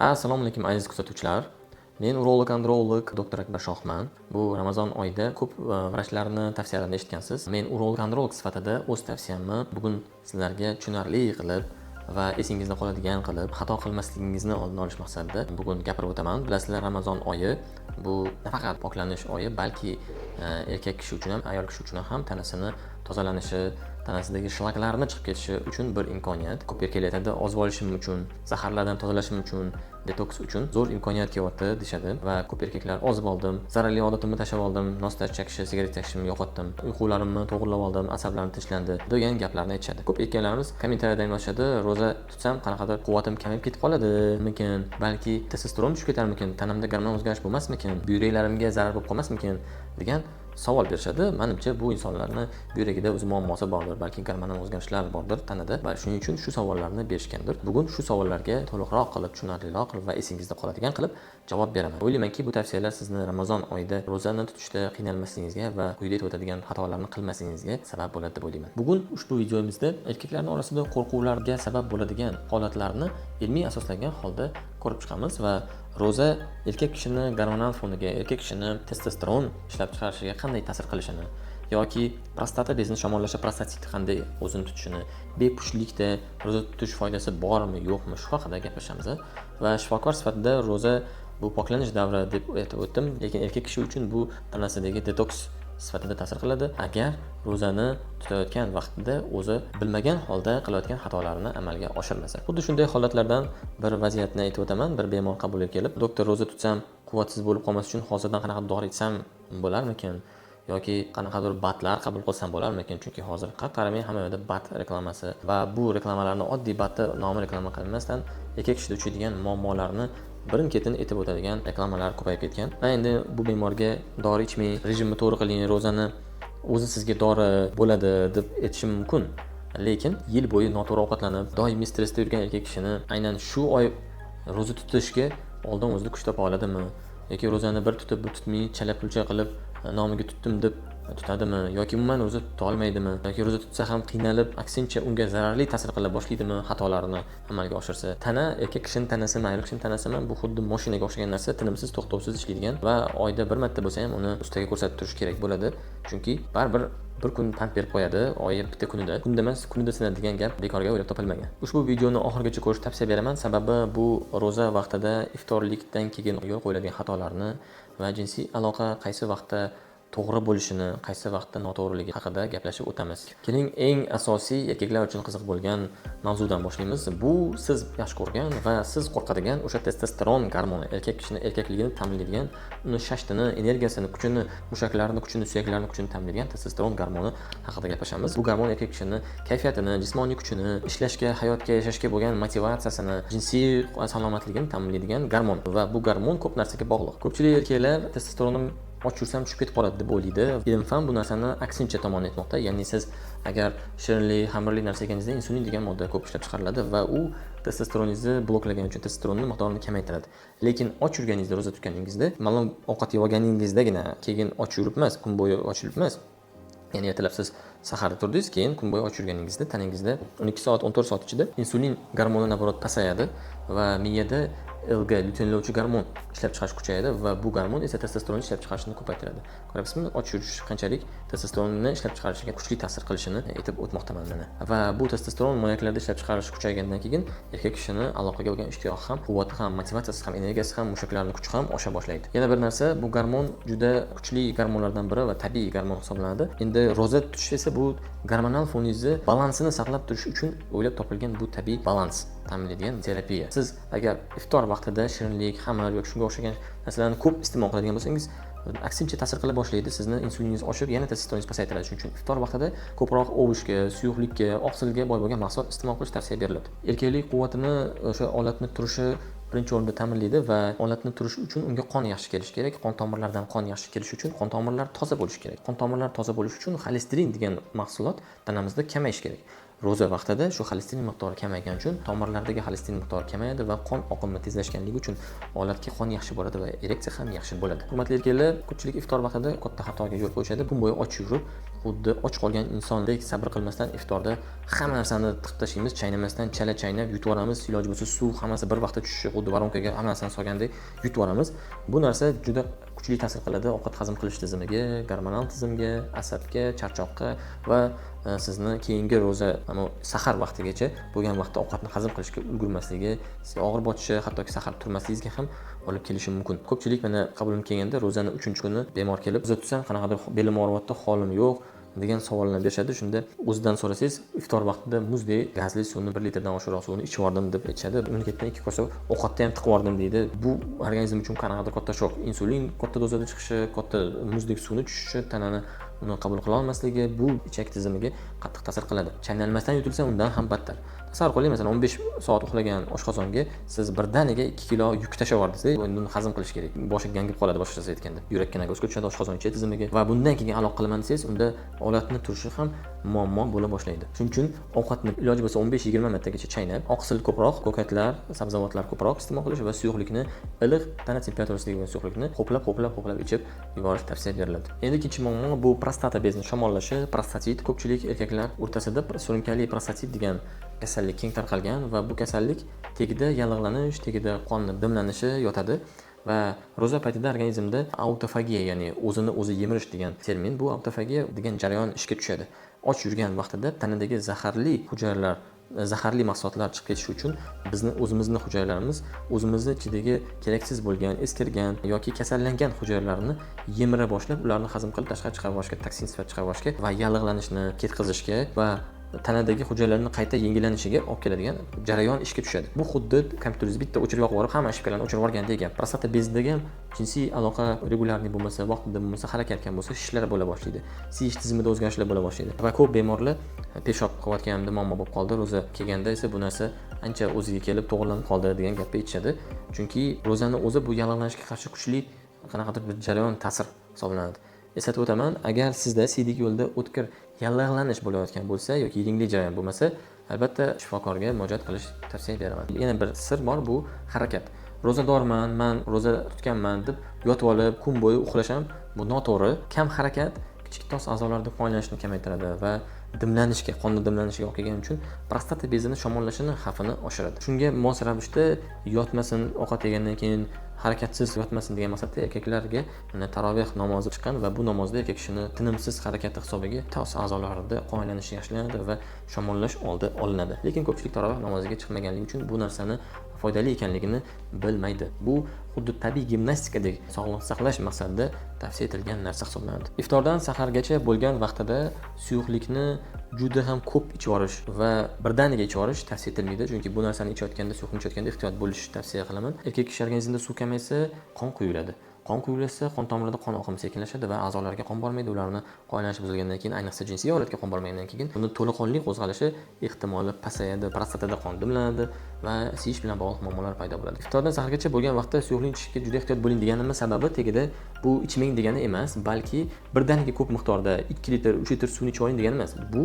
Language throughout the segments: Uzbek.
Assalomu alaykum aziz kuzatuvchilar. Men urolog-androlog Dr. Akbar Shohman. Bu Ramazon oyida ko'p vrachlarning tavsiyalarini eshitgansiz. Men urolog-androlog sifatida o'z tavsiyamni bugun sizlarga tushunarli qilib va esingizda qoladigan qilib, xato qilmasligingizni oldini olish maqsadida bugun gapirib o'taman. Bilasizlar, Ramazon oyi bu nafaqat poklanish oyi, balki erkak kishi uchun ham, ayol kishi uchun ham tanasini tozalanishi, tanasidagi shlaklarni chiqib ketishi uchun bir imkoniyat. Ko'p erkaklar aytadi, ozib olishim uchun, zaharlardan tozalashim uchun, detoks uchun zo'r imkoniyat kelyapti deyshadi va ko'p erkaklar ozib oldim, zararli odatimni tashlab oldim, nostar chakishi, sigaret chekishimni yo'qotdim, uyqularimni to'g'irlab oldim, asablarim tinchlandi degan gaplarni aytishadi. Ko'p erkaklarimiz kommentariyada yozishadi, ro'za tutsam qanaqadir quvvatim kamayib ketib qoladimikin, balki testosteron tushib ketarmikin, tanamda gormon o'zgarish bo'lmasmikin, buyraklarimga zarar bo'lib qolmasmikin degan savol berishadi. Menimcha bu insonlarning buyragida o'z muammosi bordir, balki gormonal o'zgarishlar bordir tanada va shuning uchun shu savollarni berishgandir. Bugun shu savollarga to'liqroq qilib, tushunarliroq qilib va esingizda qoladigan qilib javob beraman. O'ylaymanki, bu tavsiyalar sizni Ramazon oyida ro'zani tutishda qiynalmasligingizga va quyida aytib o'tadigan xatolarni qilmasligingizga sabab bo'ladi deb o'ylayman. Bugun ushbu videomizda erkaklarning orasida qo'rquvlarga sabab bo'ladigan holatlarni ilmiy asoslangan holda ko'rib chiqamiz va ro'za erkak kishini gormonal foniga, erkak kishini testosteron ishlab chiqarishiga qanday ta'sir qilishini yoki prostata bezini shamollashi, prostatitni qanday o'zini tutishini, bepushtlikda ro'za tutish foydasi bormi, yo'qmi, shu haqida gaplashamiz va shifokor sifatida ro'za bu poklanish davri deb aytib o'tdim, lekin erkak kishi uchun bu tanasidagi detoks sifatida ta'sir qiladi agar ro'zani tutayotgan vaqtida o'zi bilmagan holda qilayotgan xatolarini amalga oshirmasa. Xuddi shunday holatlardan bir vaziyatni aytib o'taman. Bir bemor qabulga kelib, doktor, ro'za tutsam quvvatsiz bo'lib qolmas uchun hozirdan qanaqa dori ichsam bo'larmikin yoki qanaqadir batlar qabul qilsam bo'larmikin? Chunki hozir qaramay hamma yerda bat reklamasi va bu reklamalarni oddiy batni nomi reklama qilinmasdan erkak kishida uchadigan muammolarni birin-ketin aytib o'tadigan reklamalar ko'payib ketgan. Men endi bu bemorga dori ichmang, rejimni to'g'ri qiling, ro'zani o'zi sizga dori bo'ladi deb aytishim mumkin. Lekin yil bo'yi noto'g'ri ovqatlanib, doimiy stressda yurgan erkak kishini aynan shu oy ro'za tutishga oldin o'zida kuch topa oladimi? Yoki ro'zani bir tutib, bir tutmay, chala-pulcha qilib nomiga tutdim deb tutadimi yoki umuman ro'za tuta olmaydimi yoki ro'za tutsa ham qiynalib, aksincha unga zararli ta'sir qila boshlaydimi xatolarini amalga oshirsa. Tana, erkak kishining tanasimi, ayol kishining tanasimi bu xuddi mashinaga o'xshagan narsa, tinimsiz, to'xtovsiz ishlaydigan va oyda bir marta bo'lsa ham uni ustaga ko'rsatib turish kerak bo'ladi. Chunki baribir bir kun pand berib qo'yadi, oyi bitta kunida. Kunda emas, kunida sinadigan gap bekorga o'ylab topilmagan. Ushbu videoni oxirigacha ko'rishni tavsiya beraman, sababi bu ro'za vaqtida iftorlikdan keyin yo'l qo'yiladigan xatolarni va jinsiy aloqa qaysi vaqtda to'g'ri bo'lishini, qaysi vaqtda noto'g'riligi haqida gaplashib o'tamiz. Keling, eng asosiy erkaklar uchun qiziq bo'lgan mavzudan boshlaymiz. Bu siz yaxshi ko'rgan va siz qo'rqadigan o'sha testosteron gormoni, erkak kishining erkakligini ta'minlaydigan, uni shashtini, energiyasini, kuchini, mushaklarini kuchini, suyaklarini kuchini ta'minlaydigan testosteron gormoni haqida gaplashamiz. Bu gormon erkak kishining kayfiyatini, jismoniy kuchini, ishlashga, hayotga yashashga bo'lgan motivatsiyasini, jinsiy salomatligini ta'minlaydigan gormon va bu gormon ko'p narsaga bog'liq. Ko'pchilik erkaklar testosteronni och yursam tushib ketib qoladi deb o'ylaydi. Ilm-fan bu narsani aksincha tomon aytmoqda. Ya'ni siz agar shirinli, xamirli narsa yeganingizda insulin degan modda ko'p ishlab chiqariladi va u testosteroningizni bloklagan uchun testosteronning miqdorini kamaytiradi. Lekin och yurganingizda, ro'za tutganingizda, ma'lum ovqat yeb olganingizdagina, keyin och yurib emas, kun bo'yi och yurib emas. Ya'ni ertalab siz saharda turdingiz, keyin kun bo'yi och yurganingizda tanangizda 12 soat, 14 soat ichida insulin gormoni naborot pasayadi va miyada LG lyutinlovchi gormon ishlab chiqarish kuchayadi va bu gormon esa testosteron ishlab chiqarishni ko'paytiradi. Ko'ryapsizmi? Och yurish qanchalik testosteronni ishlab chiqarishiga kuchli ta'sir qilishini aytib o'tmoqdaman mana. Va bu testosteron molekullarida ishlab chiqarish kuchaygandan keyin erkak kishining aloqaga bo'lgan ishtiyoqi ham, quvvati ham, motivatsiyasi ham, energiyasi ham, mushaklarning kuchi ham osha boshlaydi. Yana bir narsa, bu gormon juda kuchli gormonlardan biri va tabiiy gormon hisoblanadi. Endi ro'za tutish esa bu gormonal foningizni balansini saqlab turish uchun o'ylab topilgan bu tabiiy balans ta'minlaydigan terapiya. Siz agar iftor vaqtida shirinlik, xamir yoki shunga o'xshagan narsalarni ko'p iste'mol qiladigan bo'lsangiz, aksincha ta'sir qila boshlaydi. Sizni insuliningiz oshib, yana testosteroningiz pasaytiradi. Shuning uchun iftor vaqtida ko'proq ovushga, suyuqlikka, oqsilga boy bo'lgan mahsulot iste'mol qilish tavsiya beriladi. Erkaklik quvvatini, o'sha olatni turishi birinchi o'rinda ta'minlaydi va olatni turishi uchun unga qon yaxshi kelishi kerak. Qon tomirlaridan qon yaxshi kelishi uchun qon tomirlari toza bo'lishi kerak. Qon tomirlari toza bo'lishi uchun xolesterin degan mahsulot tanamizda kamayishi kerak. ro'za vaqtida shu xolesterin miqdori kamaygani uchun tomirlardagi xolesterin miqdori kamayadi va qon oqimi tezlashganligi uchun olatga qon yaxshi boradi va ereksiya ham yaxshi bo'ladi. Hurmatli erkaklar, ko'pchilik iftor vaqtida katta xatoga yo'l qo'yishadi. Kun bo'yi och yurib, xuddi och qolgan insondek sabr qilmasdan iftorda hamma narsani tiqib tashlaymiz, chaynamasdan chala chaynab yutib olamiz. Iloji bo'lsa suv hammasi bir vaqtda tushishi, xuddi varonkaga hammasini solgandek yutib olamiz. Bu narsa juda kuchli ta'sir qiladi ovqat hazm qilish tizimiga, gormonal tizimga, asabga, charchoqqa va sizni keyingi ro'za sahar vaqtigacha bo'lgan vaqtda ovqatni hazm qilishga ulgurmasligi, og'ir botishi, hattoki sahar turmasligingizga ham olib kelishi mumkin. Ko'pchilik mana qabulim kelganda ro'zani 3-kuni bemor kelib, "Ro'za tutsam, qanaqadir belim og'riyapti, holim yo'q" degan savollarni berishadi. Shunda o'zidan so'rasangiz, iftor vaqtida muzdek gazli suvni 1 litrdan oshiqroq suvni ichib yubordim deb aytishadi. Uni ketdan 2 kosa ovqatda ham tiqib yubordim deydi. Bu organizm uchun qanaqadir katta shok. Insulin katta dozada chiqishi, katta muzdek suvni tushishi, tanani uni qabul qila olmasligi bu ichak tizimiga qattiq ta'sir qiladi. Chaynalmasdan yutilsa undan ham battar. Tasavvur qiling, masalan 15 soat uxlagan oshqozonga siz birdaniga 2 kilo yuk tashlab yubordingiz. Endi uni hazm qilish kerak. Boshi gangib qoladi boshqacha aytganda. Yurakka nagozga tushadi oshqozon ichak tizimiga va bundan keyin aloq qilaman desangiz, unda olatni turishi ham muammo bo'la boshlaydi. Shuning uchun ovqatni iloji bo'lsa 15-20 martagacha chaynab, oqsil ko'proq, ko'katlar, sabzavotlar ko'proq iste'mol qilish va suyuqlikni iliq tana temperaturasida bo'lgan suyuqlikni ho'plab ichib yuborish tavsiya beriladi. Endi ikkinchi muammo bu prostata bezining shamollashi, prostatit. Ko'pchilik erkaklar o'rtasida surunkali prostatit degan kasallik keng tarqalgan va bu kasallik tagida yallig'lanish, tagida qonni dimlanishi yotadi va ro'za paytida organizmda autofagiya, ya'ni o'zini o'zi yemirish degan termin, bu autofagiya degan jarayon ishga tushadi. Och yurgan vaqtida tanadagi zaharli hujayralar, zaharli mahsulotlar chiqib ketishi uchun o'zimizni hujayralarimiz o'zimizni ichidagi keraksiz bo'lgan, eskirgan yoki kasallangan hujayralarni yemira boshlab, ularni hazm qilib tashqariga chiqarib olishga, toksin sifatida chiqarib olishga va yallig'lanishni ketkazishga va tanadagi hujayralarning qayta yangilanishiga olib keladigan jarayon ishga tushadi. Bu xuddi kompyuteringiz bitta o'chirib yoqib yuborib, hamma shipkalarni o'chirib yuborgandek gap. Prostata bezidagi ham jinsiy aloqa regularniy bo'lmasa, vaqtida bo'lmasa, harakatgan bo'lsa, shishlar bo'la boshlaydi. Siyish tizimida o'zgarishlar bo'la boshlaydi. Va ko'p bemorlar peshob qilayotganimda muammo bo'lib qoldi, ro'za kelganda esa bu narsa ancha o'ziga kelib to'g'rilanib qoldi degan gapni aytishadi. Chunki ro'zani o'zi bu yallig'lanishga qarshi kuchli qanaqadir bir jarayon ta'sir hisoblanadi. Eslatib o'taman, agar sizda siydik yo'lda o'tkir yallig'lanish bo'layotgan bo'lsa yoki yengli jarayon bo'lmasa, albatta shifokorga murojaat qilish tavsiya beraman. Yana bir sir bor, bu harakat. Ro'zadorman, men ro'za tutganman deb yotib olib, kun bo'yi uxlasham bu noto'g'ri. Kam harakat kichik tos a'zolarda foydalanishni kamaytiradi va dimlanishga, qonni dimlanishiga olib kelgani uchun prostata bezini shamollashini xavfini oshiradi. Shunga mos ravishda yotmasin, ovqat yegandan keyin harakatsiz yotmasin degan maqsadda erkaklarga taroveh namozi chiqqan va bu namozda erkak kishini tinimsiz harakati hisobiga tos a'zolarida qonlanishi yaxshilanadi va shamollash oldi olinadi. Lekin ko'pchilik taroveh namoziga chiqmaganligi uchun bu narsani foydali ekanligini bilmaydi. Bu xuddi tabiiy gimnastikadek sog'liqni saqlash maqsadida tavsiya etilgan narsa hisoblanadi. Iftordan sahargacha bo'lgan vaqtida suyuqlikni juda ham ko'p ichib yuborish va birdaniga ichib yuborish tavsiya etilmaydi. Chunki bu narsani ichayotganda, suyuqni ichayotganda ehtiyot bo'lish tavsiya qilaman. Erkak kishi organizmida suv kamaysa, qon quyiladi. Qon quyilsa, qon tomirlarida qon oqimi sekinlashadi va a'zolarga qon bormaydi. Ularni qonlanishi buzilgandan keyin, ayniqsa jinsiy holatga qon bormagandan keyin, uni to'laqonli qo'zg'alishi ehtimoli pasayadi, prostatada qon dimlanadi va siyish bilan bog'liq muammolar paydo bo'ladi. Iftordan sahargacha bo'lgan vaqtda suyuqlik ichishga juda ehtiyot bo'ling deganimiz sababi tegida bu ichmang degani emas, balki birdaniga ko'p miqdorda 2 litr, 3 litr suvni ichib oling degani emas. Bu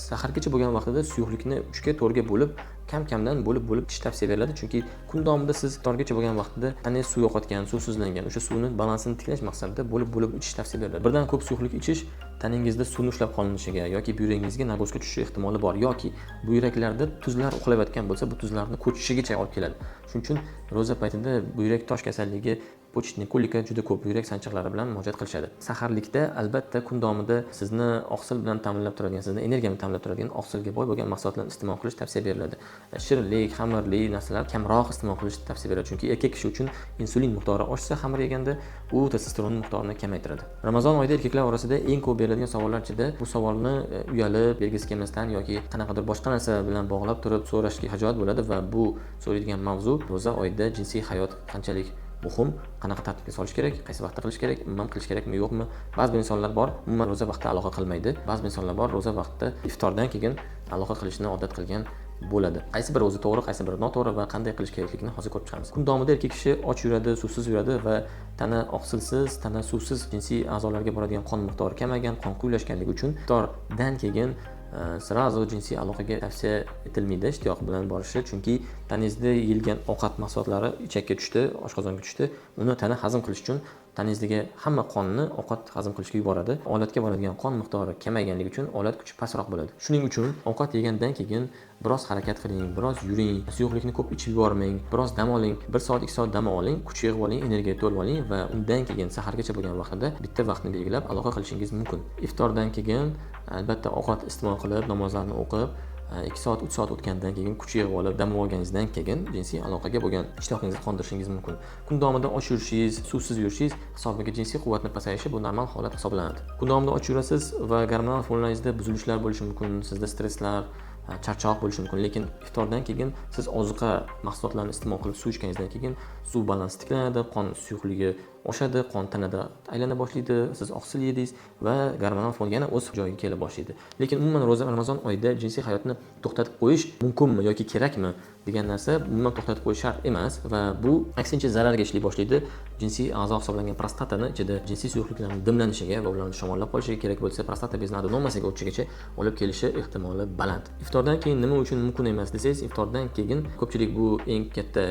sahargacha bo'lgan vaqtida suyuqlikni 3 ga 4 ga bo'lib kam-kamdan bo'lib ichish tavsiya beriladi. Chunki kun davomida siz iftorgacha bo'lgan vaqtida tanangiz suv yo'qotgan, suvsizlangan, o'sha suvni balansini tiklash maqsadida bo'lib ichish tavsiya beriladi. Birdan ko'p suyuqlik ichish tanangizda suvni ushlab qolinishiga yoki buyragingizga nagozga tushishi ehtimoli bor yoki buyraklarda tuzlar uxlayotgan bo'lsa, bu tuzlarni ko'chishigacha olib keladi. Shuning uchun ro'za paytida buyrak tosh kasalligi, почечный kolika juda ko'p buyrak sanchiqlari bilan murojaat qilishadi. Saharlikda albatta kun davomida sizni oqsil bilan ta'minlab turadigan, sizni energiya bilan ta'minlab turadigan oqsilga boy bo'lgan mahsulotlarni iste'mol qilish tavsiya beriladi. Shirinlik, xamirli narsalar kamroq iste'mol qilish tavsiya beriladi. Chunki erkak kishi uchun insulin miqdori oshsa, xamir yeganda u testosteron miqdorini kamaytiradi. Ramazon oyida erkaklar orasida eng ko'p beriladigan savollar ichida bu savolni uyalib, belgisi kelmasdan yoki qanaqadir boshqa narsa bilan bog'lab turib so'rashga hojat bo'ladi va bu so'raydigan mavzu ro'za oyida jinsiy hayot qanchalik muhim, qanaqa tartibga solish kerak, qaysi vaqtda qilish kerak, umuman qilish kerakmi, yo'qmi? Ba'zi insonlar bor, umuman ro'za vaqtida aloqa qilmaydi. Ba'zi insonlar bor, ro'za vaqtida iftordan keyin aloqa qilishni odat qilgan bo'ladi. Qaysi biri o'zi to'g'ri, qaysi biri noto'g'ri va qanday qilish kerakligini hozir ko'rib chiqamiz. Kun davomida erkak kishi och yuradi, suvsiz yuradi va tana oqsilsiz, tana suvsiz jinsiy a'zolarga boradigan qon miqdori kamaygan, qon quyulashganligi uchun iftordan keyin srazu jinsiy aloqaga tavsiya etilmaydi ishtiyoq bilan borishi, chunki tanangizda yeyilgan ovqat mahsulotlari ichakka tushdi, oshqozonga tushdi, uni tana hazm qilish uchun tanangizdagi hamma qonni ovqat hazm qilishga yuboradi. Olatga boradigan qon miqdori kamayganligi uchun olat kuchi pastroq bo'ladi. Shuning uchun ovqat yegandan keyin biroz harakat qiling, biroz yuring, suyuqlikni ko'p ichib yubormang, biroz dam oling, 1 soat 2 soat dam oling, kuch yig'ib oling, energiya to'lib oling va undan keyin sahargacha bo'lgan vaqtida bitta vaqtni belgilab aloqa qilishingiz mumkin. Iftordan keyin albatta ovqat iste'mol qilib, namozlarni o'qib, 2 soat 3 soat o'tgandan keyin kuch yig'ib olib, dam olganingizdan keyin jinsiy aloqaga bo'lgan ishtiyoqingizni qondirishingiz mumkin. Kun davomida och yurishingiz, suvsiz yurishingiz hisobiga jinsiy quvvatni pasayishi bu normal holat hisoblanadi. Kun davomida och yurasiz va gormonal fonlaringizda buzilishlar bo'lishi mumkin, sizda stresslar, charchoq bo'lishi mumkin, lekin iftordan keyin siz ozuqa mahsulotlarini iste'mol qilib suv ichganingizdan keyin suv balansi tiklanadi, qon suyuqligi oshadi, qon tanada aylana boshlaydi, siz oqsil yedingiz va gormonal fon yana o'z joyiga kela boshlaydi. Lekin umuman Ramazon oyida jinsiy hayotni to'xtatib qo'yish mumkinmi yoki kerakmi degan narsa umuman to'xtatib qo'yish shart emas va bu aksincha zararga ishlay boshlaydi. Jinsiy a'zo hisoblangan prostatani ichida jinsiy suyuqliklarning dimlanishiga va ularni shamollab qolishiga kerak bo'lsa, prostata bezi adenomasiga o'tishgacha olib kelishi ehtimoli baland. Iftordan keyin nima uchun mumkin emas desangiz, iftordan keyin ko'pchilik bu eng katta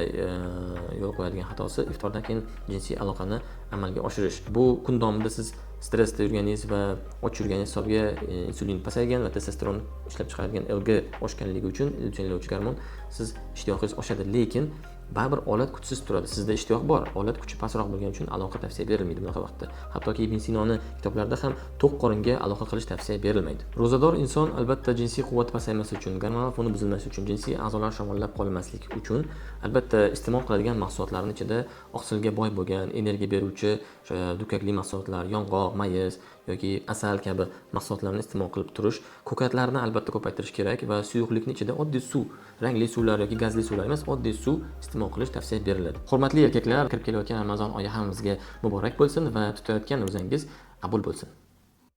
yo'l qo'yadigan xatosi, iftordan keyin jinsiy aloqani amalga oshirish. Bu kun davomida siz stressda yurganingiz va och yurganingiz hisobiga insulin pasaygan va testosteron ishlab chiqaradigan LG oshganligi uchun luteinlovchi gormon siz ishtiyoqingiz oshadi, lekin baribir olat kuchsiz turadi. Sizda ishtiyoq bor, olat kuchi pastroq bo'lgani uchun aloqa tavsiya berilmaydi bunaqa vaqtda. Hattoki Ibn Sinoni kitoblarida ham to'q qoringa aloqa qilish tavsiya berilmaydi. Ro'zador inson albatta jinsiy quvvat pasaymasi uchun, gormonal foni buzilmasi uchun, jinsiy a'zolar shamollab qolmasligi uchun albatta iste'mol qiladigan mahsulotlarning ichida oqsilga boy bo'lgan, energiya beruvchi dukkakli mahsulotlar, yong'oq, mayiz yoki asal kabi mahsulotlarni iste'mol qilib turish, ko'katlarni albatta ko'paytirish kerak va suyuqlikni ichida oddiy suv, rangli suvlar yoki gazli suvlar emas, oddiy suv iste'mol qilish tavsiya beriladi. Hurmatli erkaklar, kirib kelayotgan Ramazon oyi hammamizga muborak bo'lsin va tutayotgan ro'zangiz qabul bo'lsin.